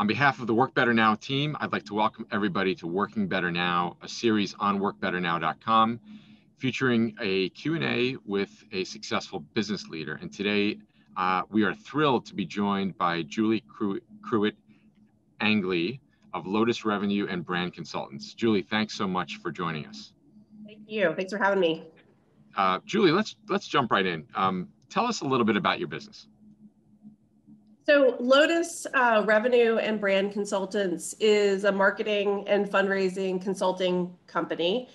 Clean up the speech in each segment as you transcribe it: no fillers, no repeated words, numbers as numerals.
On behalf of the Work Better Now team, I'd like to welcome everybody to Working Better Now, a series on workbetternow.com, featuring a Q&A with a successful business leader. And today, we are thrilled to be joined by Julie Cruit Angley of Lotus Revenue and Brand Consultants. Julie, thanks so much for joining us. Thank you. Thanks for having me. Julie, let's jump right in. Tell us a little bit about your business. So Lotus Revenue and Brand Consultants is a marketing and fundraising consulting company.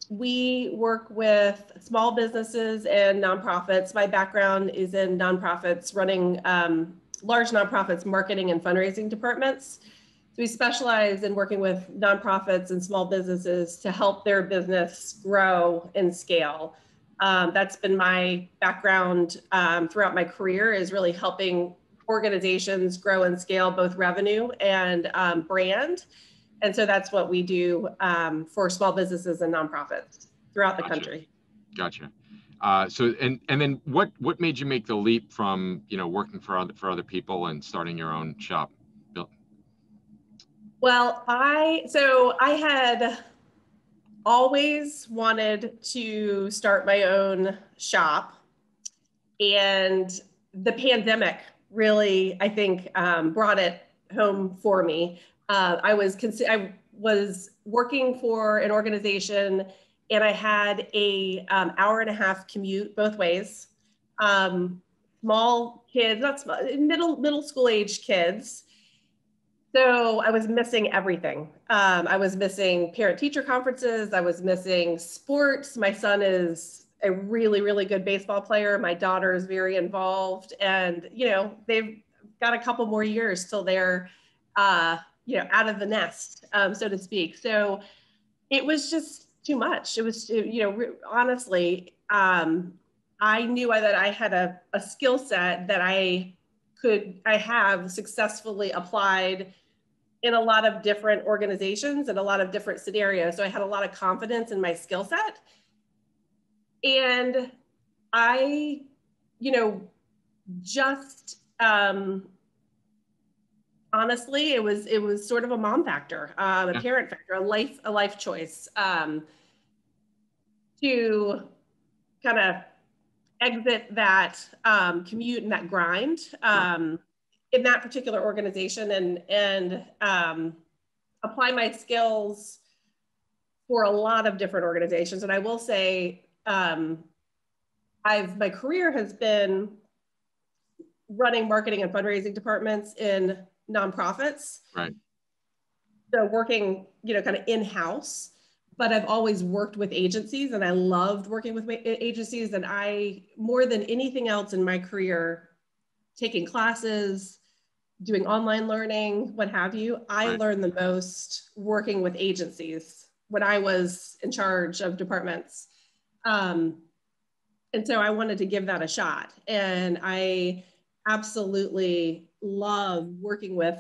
We work with small businesses and nonprofits. My background is in nonprofits, running large nonprofits, marketing and fundraising departments. So we specialize in working with nonprofits and small businesses to help their business grow and scale. That's been my background throughout my career, is really helping organizations grow and scale both revenue and brand. And so that's what we do for small businesses and nonprofits throughout the country. Gotcha. So then what made you make the leap from working for other people and starting your own shop? Bill? Well, I had always wanted to start my own shop, and the pandemic really, I think, brought it home for me. I was working for an organization, and I had a hour-and-a-half commute both ways. Small kids, not small, middle school age kids. So I was missing everything. I was missing parent-teacher conferences. I was missing sports. My son is a really, really good baseball player. My daughter is very involved, and they've got a couple more years till they're out of the nest, so to speak. So it was just too much. It was, honestly, I knew that I had a skill set that I have successfully applied in a lot of different organizations and a lot of different scenarios. So I had a lot of confidence in my skill set. And I, just honestly, it was sort of a mom factor, a parent factor, a life choice, to kind of exit that commute and that grind in that particular organization, and apply my skills for a lot of different organizations. And I will say, my career has been running marketing and fundraising departments in nonprofits. Right. So working, kind of in-house, but I've always worked with agencies, and I loved working with agencies. And I, more than anything else in my career, taking classes, doing online learning, what have you, I learned the most working with agencies when I was in charge of departments. And so I wanted to give that a shot. And I absolutely love working with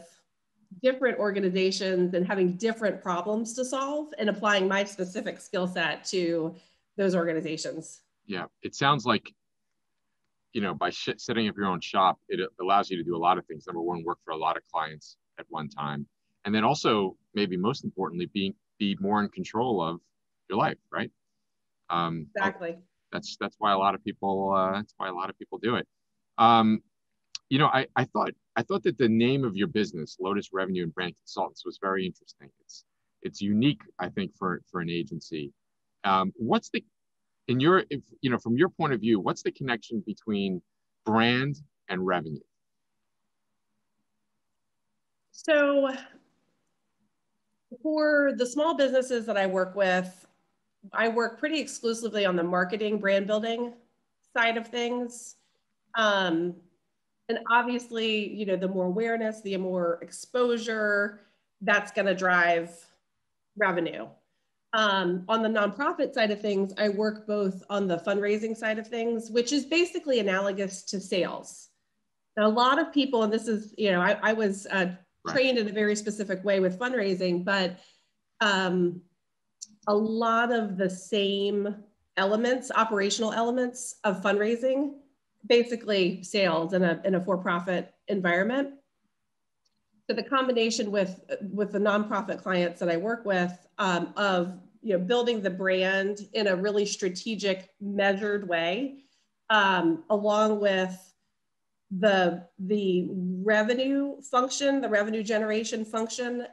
different organizations and having different problems to solve and applying my specific skill set to those organizations. Yeah, it sounds like, by setting up your own shop, it allows you to do a lot of things. Number one, work for a lot of clients at one time. And then also, maybe most importantly, be more in control of your life, right? Exactly. That's why a lot of people do it. I thought that the name of your business, Lotus Revenue and Brand Consultants, was very interesting. It's unique, I think, for an agency. From your point of view, what's the connection between brand and revenue? So for the small businesses that I work with, I work pretty exclusively on the marketing, brand building side of things. And obviously, the more awareness, the more exposure, that's going to drive revenue. On the nonprofit side of things, I work both on the fundraising side of things, which is basically analogous to sales. Now, a lot of people, and this is, I was trained in a very specific way with fundraising, but a lot of the same elements, operational elements of fundraising, basically sales in a for-profit environment. So the combination with the nonprofit clients that I work with, of building the brand in a really strategic, measured way, along with the revenue function, the revenue generation function,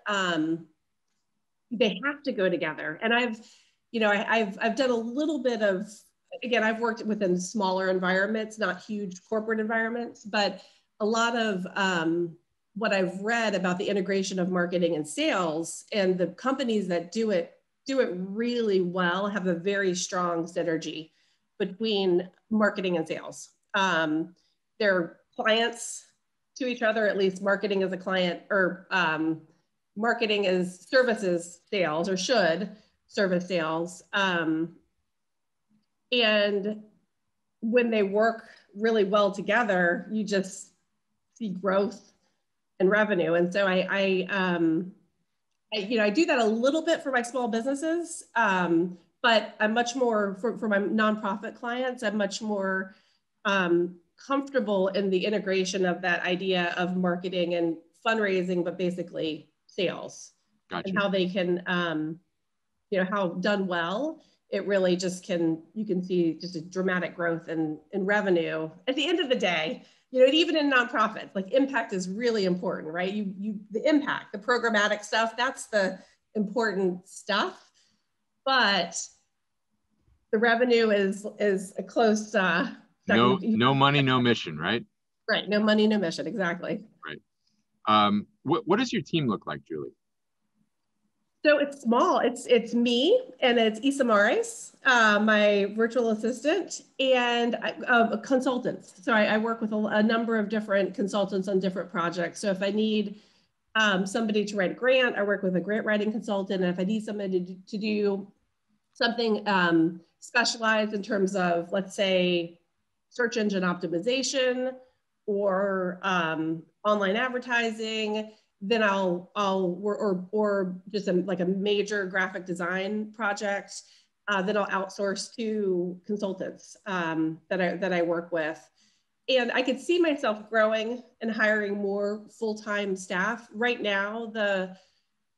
they have to go together. And I've done a little bit of, again, I've worked within smaller environments, not huge corporate environments, but a lot of what I've read about the integration of marketing and sales, and the companies that do it really well have a very strong synergy between marketing and sales. They're clients to each other, at least marketing is a client, or marketing is services sales, or should service sales. And when they work really well together, you just see growth and revenue. And so I do that a little bit for my small businesses, but I'm much more, for my nonprofit clients, I'm much more comfortable in the integration of that idea of marketing and fundraising, but basically sales. Gotcha. And how they can, how done well, it really just you can see just a dramatic growth in revenue. At the end of the day, even in nonprofits, like impact is really important, right? The impact, the programmatic stuff, that's the important stuff. But the revenue is a close second. No money, no mission, right? Right. No money, no mission. Exactly. Right. What does your team look like, Julie? So it's small. It's me, and it's Isa Mares, my virtual assistant, and consultants. So I work with a number of different consultants on different projects. So if I need somebody to write a grant, I work with a grant writing consultant. And if I need somebody to do something specialized in terms of, let's say, search engine optimization or online advertising, then or just like a major graphic design project, then I'll outsource to consultants that I work with. And I could see myself growing and hiring more full-time staff. Right now,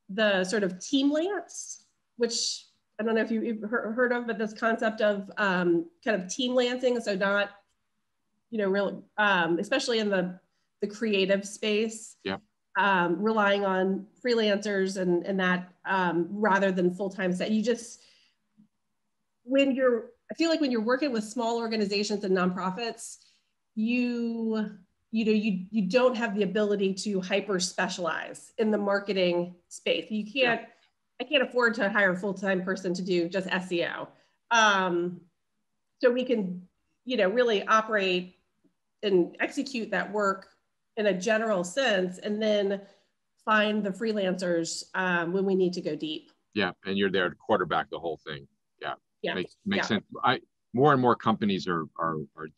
the sort of team lance, which I don't know if you've heard of, but this concept of kind of team lancing, so not, really, especially in the creative space. Yeah. Relying on freelancers and that rather than full-time staff. I feel like when you're working with small organizations and nonprofits, you don't have the ability to hyper specialize in the marketing space. I can't afford to hire a full-time person to do just SEO. So we can, really operate and execute that work in a general sense, and then find the freelancers when we need to go deep. Yeah, and you're there to quarterback the whole thing. Yeah, yeah. Makes sense. More and more companies are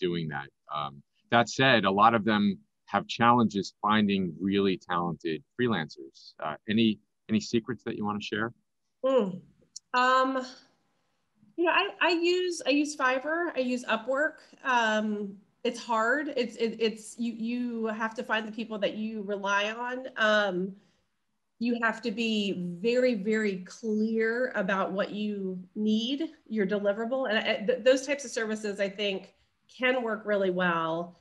doing that. That said, a lot of them have challenges finding really talented freelancers. Any secrets that you want to share? I use Fiverr. I use Upwork. It's hard. It's you have to find the people that you rely on. You have to be very, very clear about what you need, your deliverable. And those types of services, I think, can work really well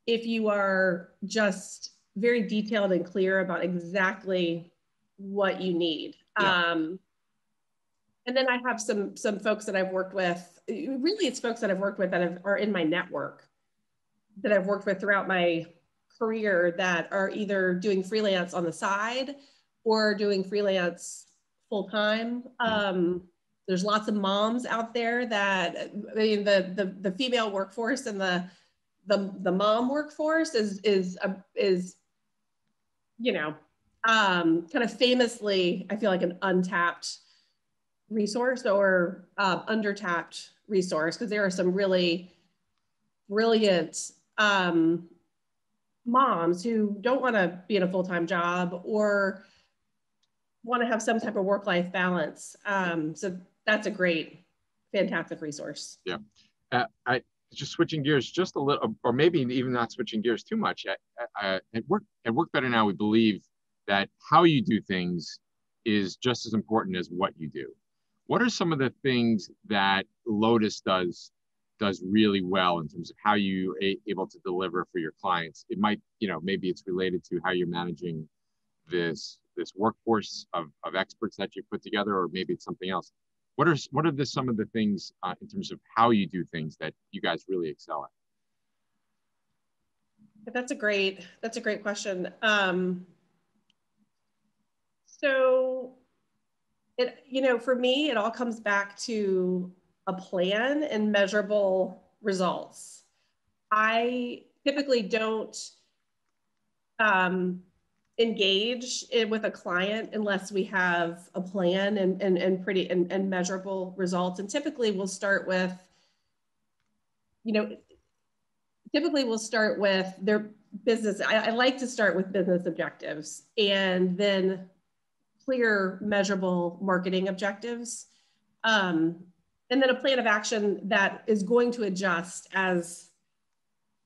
if you are just very detailed and clear about exactly what you need. Yeah. And then I have some folks that I've worked with. Really, it's folks that I've worked with that are in my network, that I've worked with throughout my career, that are either doing freelance on the side or doing freelance full time. There's lots of moms out there that, I mean, the female workforce and the mom workforce is kind of famously, I feel like, an untapped resource or undertapped resource, because there are some really brilliant moms who don't want to be in a full-time job or want to have some type of work-life balance. So that's a great, fantastic resource. Yeah. I just switching gears just a little, or maybe even not switching gears too much. At Work Better Now, we believe that how you do things is just as important as what you do. What are some of the things that Lotus does really well in terms of how you able to deliver for your clients? It might, maybe it's related to how you're managing this workforce of experts that you put together, or maybe it's something else. What are some of the things in terms of how you do things that you guys really excel at? That's a great question. So for me, it all comes back to a plan and measurable results. I typically don't engage with a client unless we have a plan and measurable results. And typically we'll start with, their business. I like to start with business objectives and then clear, measurable marketing objectives. And then a plan of action that is going to adjust as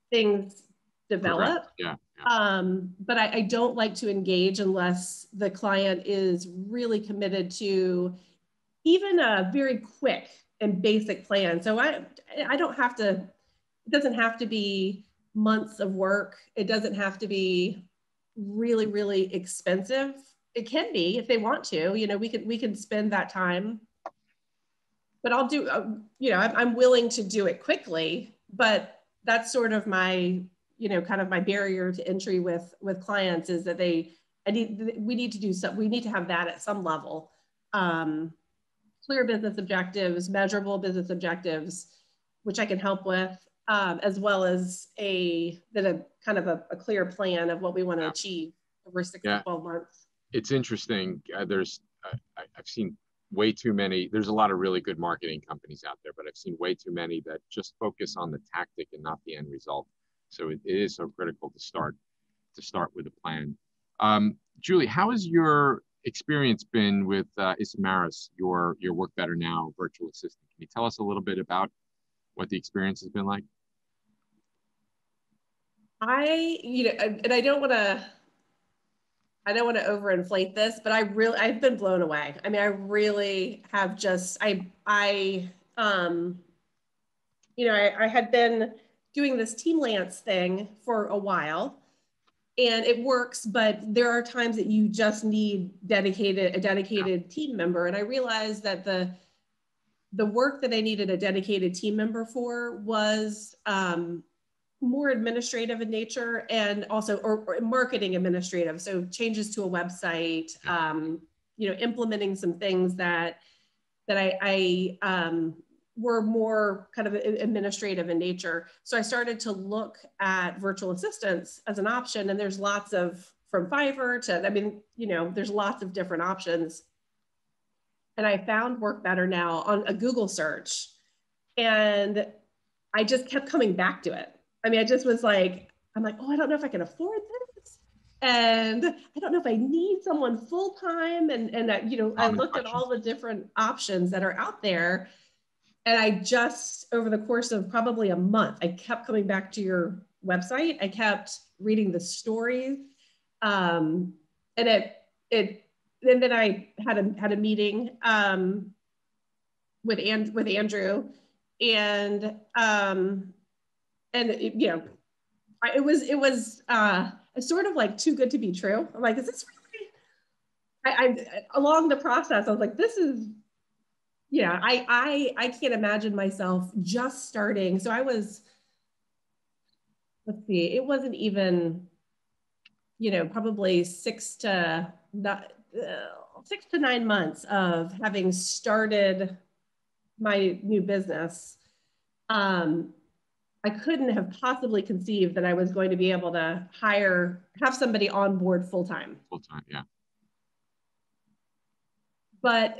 things develop. Yeah. But I don't like to engage unless the client is really committed to even a very quick and basic plan. So I don't have to, it doesn't have to be months of work. It doesn't have to be really, really expensive. It can be if they want to, we can spend that time, but I'll do, I'm willing to do it quickly, but that's sort of my, kind of my barrier to entry with clients is that we need to have that at some level. Clear business objectives, measurable business objectives, which I can help with, as well as a kind of a clear plan of what we want to achieve over 6 to 12 months. It's interesting. I've seen way too many. There's a lot of really good marketing companies out there, but I've seen way too many that just focus on the tactic and not the end result. So it is so critical to start with a plan. Julie, how has your experience been with Isamaris, your Work Better Now virtual assistant? Can you tell us a little bit about what the experience has been like? And I don't want to overinflate this, but I've been blown away. I mean, I really have just, I had been doing this Team Lance thing for a while and it works, but there are times that you just need a dedicated team member. And I realized that the work that I needed a dedicated team member for was, more administrative in nature and also or marketing administrative. So changes to a website, implementing some things that I were more kind of administrative in nature. So I started to look at virtual assistants as an option, and there's lots of, from Fiverr to, there's lots of different options. And I found Work Better Now on a Google search, and I just kept coming back to it. I mean, I just was like, I'm like, oh, I don't know if I can afford this. And I don't know if I need someone full-time. And I looked at all the different options that are out there. And I just, over the course of probably a month, I kept coming back to your website. I kept reading the stories. And then I had a meeting with Andrew, and it was sort of like too good to be true. I'm like, is this really? I along the process, I was like, this is, I can't imagine myself just starting. So I was, let's see, it wasn't even, probably 6 to 9 months of having started my new business. I couldn't have possibly conceived that I was going to be able to have somebody on board full-time. Full-time, yeah. But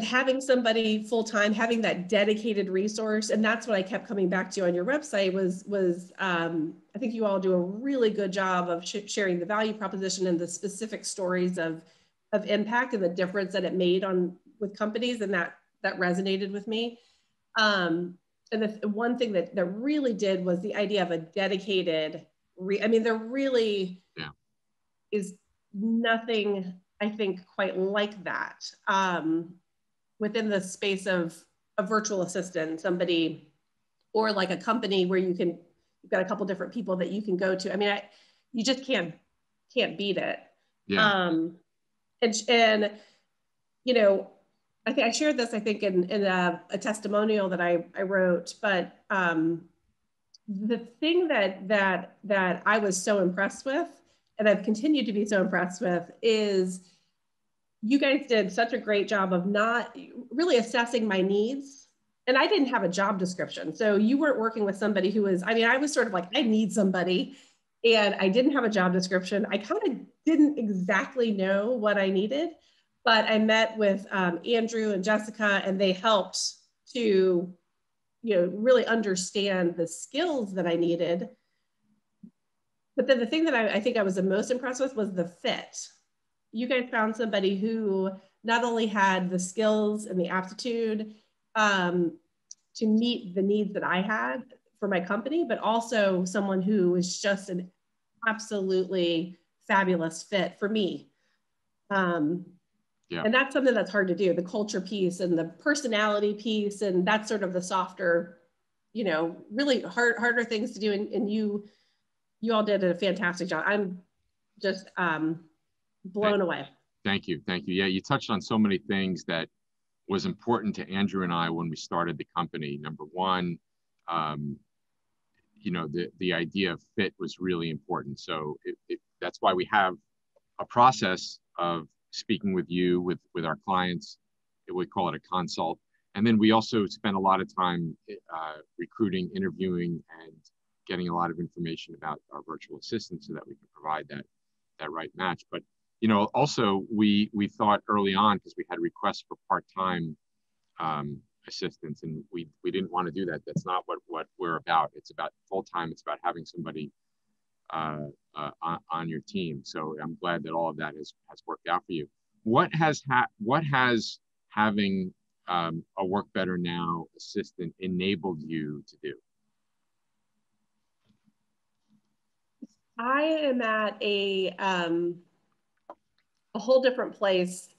having somebody full-time, having that dedicated resource, and that's what I kept coming back to on your website was I think you all do a really good job of sharing the value proposition and the specific stories of impact and the difference that it made with companies, and that resonated with me. And the one thing that really did was the idea of a dedicated, there really is, nothing, I think, quite like that within the space of a virtual assistant, somebody, or like a company where you've got a couple different people that you can go to. I mean, you just can't beat it. Yeah. And you know, I think I shared this, I think, in a testimonial that I wrote, but the thing that I was so impressed with, and I've continued to be so impressed with, is you guys did such a great job of not really assessing my needs. And I didn't have a job description. So you weren't working with somebody who was, I mean, I was sort of like, I need somebody. And I didn't have a job description. I kind of didn't exactly know what I needed, but I met with Andrew and Jessica, and they helped to, really understand the skills that I needed. But then the thing that I think I was the most impressed with was the fit. You guys found somebody who not only had the skills and the aptitude to meet the needs that I had for my company, but also someone who was just an absolutely fabulous fit for me. Yeah. And that's something that's hard to do, the culture piece and the personality piece, and that's sort of the softer, really harder things to do. And you all did a fantastic job. I'm just blown away. Thank you. Thank you. Yeah, you touched on so many things that was important to Andrew and I when we started the company. Number one, the idea of fit was really important. So that's why we have a process of speaking with you, with our clients. We call it a consult. And then we also spend a lot of time recruiting, interviewing, and getting a lot of information about our virtual assistant so that we can provide that right match. But also we thought early on, because we had requests for part-time assistants, and we didn't want to do that. That's not what we're about. It's about full-time. It's about having somebody on your team. So I'm glad that all of that has worked out for you. What has having a Work Better Now assistant enabled you to do? I am at a whole different place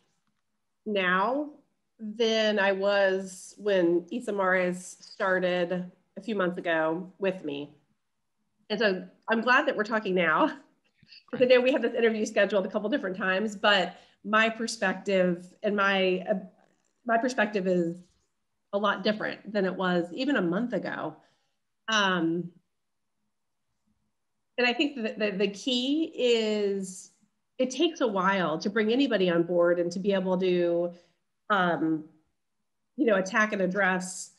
now than I was when Isa Mares started a few months ago with me. And so I'm glad that we're talking now, because I know we have this interview scheduled a couple different times, but my perspective and my perspective is a lot different than it was even a month ago. And I think that the key is it takes a while to bring anybody on board and to be able to, attack and address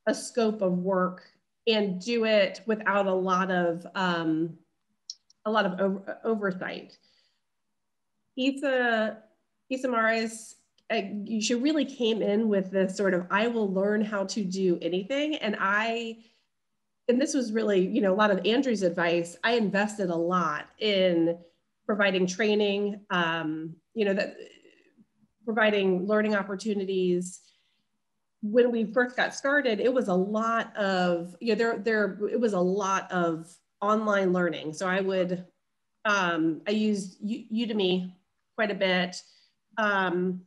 a scope of work and do it without a lot of oversight. Isa Mares, she really came in with this sort of, I will learn how to do anything. And this was really, a lot of Andrew's advice. I invested a lot in providing training, providing learning opportunities. When we first got started, it was a lot of, it was a lot of online learning. So I used Udemy quite a bit. And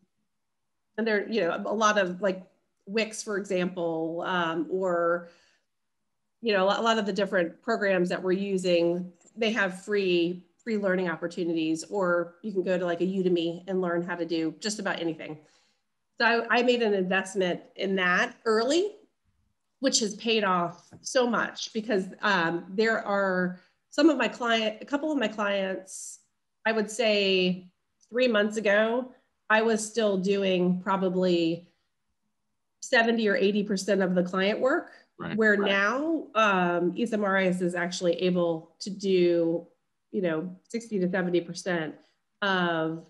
there, a lot of like Wix, for example, or, a lot of the different programs that we're using, they have free learning opportunities, or you can go to like a Udemy and learn how to do just about anything. So I made an investment in that early, which has paid off so much, because there are a couple of my clients, I would say 3 months ago, I was still doing probably 70 or 80% of the client work, where now Isa Mares is actually able to do, 60 to 70% of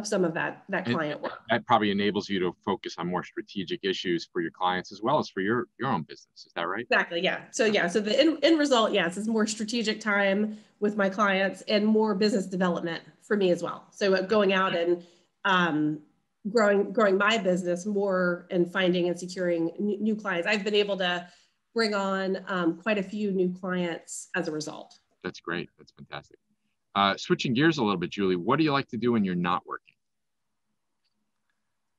some of that client work. That probably enables you to focus on more strategic issues for your clients as well as for your own business. Is that right? Exactly. Yeah. So the end result, yes, is more strategic time with my clients and more business development for me as well. So going out and growing my business more and finding and securing new clients. I've been able to bring on quite a few new clients as a result. That's great. That's fantastic. Switching gears a little bit, Julie, what do you like to do when you're not working?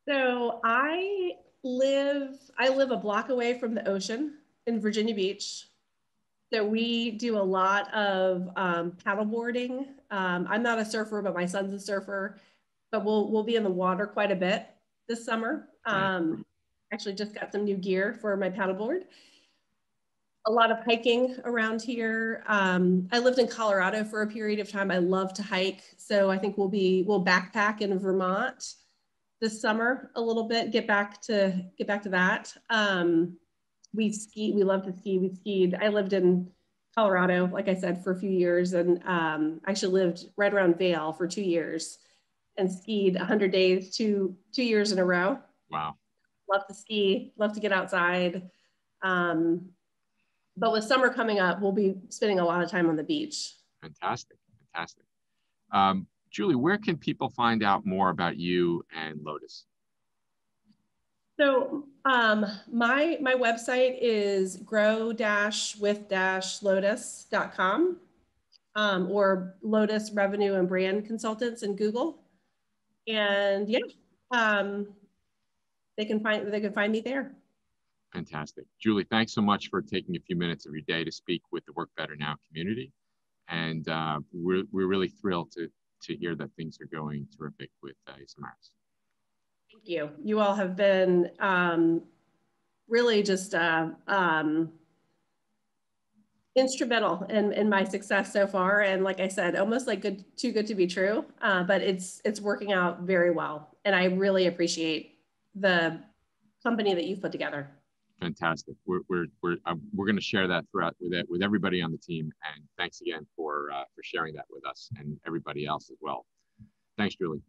So I live a block away from the ocean in Virginia Beach. So we do a lot of paddleboarding. I'm not a surfer, but my son's a surfer. But we'll be in the water quite a bit this summer. Right. Actually, just got some new gear for my paddleboard. A lot of hiking around here. I lived in Colorado for a period of time. I love to hike, so I think we'll backpack in Vermont this summer a little bit. Get back to that. We ski. We love to ski. We skied. I lived in Colorado, like I said, for a few years, and actually lived right around Vail for 2 years, and skied 100 days, two years in a row. Wow. Love to ski. Love to get outside. Um, but with summer coming up, we'll be spending a lot of time on the beach. Fantastic. Fantastic. Julie, where can people find out more about you and Lotus? So my website is grow-with-lotus.com, or Lotus Revenue and Brand Consultants in Google. And yeah, they can find me there. Fantastic. Julie, thanks so much for taking a few minutes of your day to speak with the Work Better Now community. And we're really thrilled to hear that things are going terrific with Samaras. Thank you. You all have been really just instrumental in my success so far. And like I said, almost like too good to be true, but it's working out very well. And I really appreciate the company that you've put together. Fantastic. We're going to share that throughout with everybody on the team. And thanks again for sharing that with us and everybody else as well. Thanks, Julie.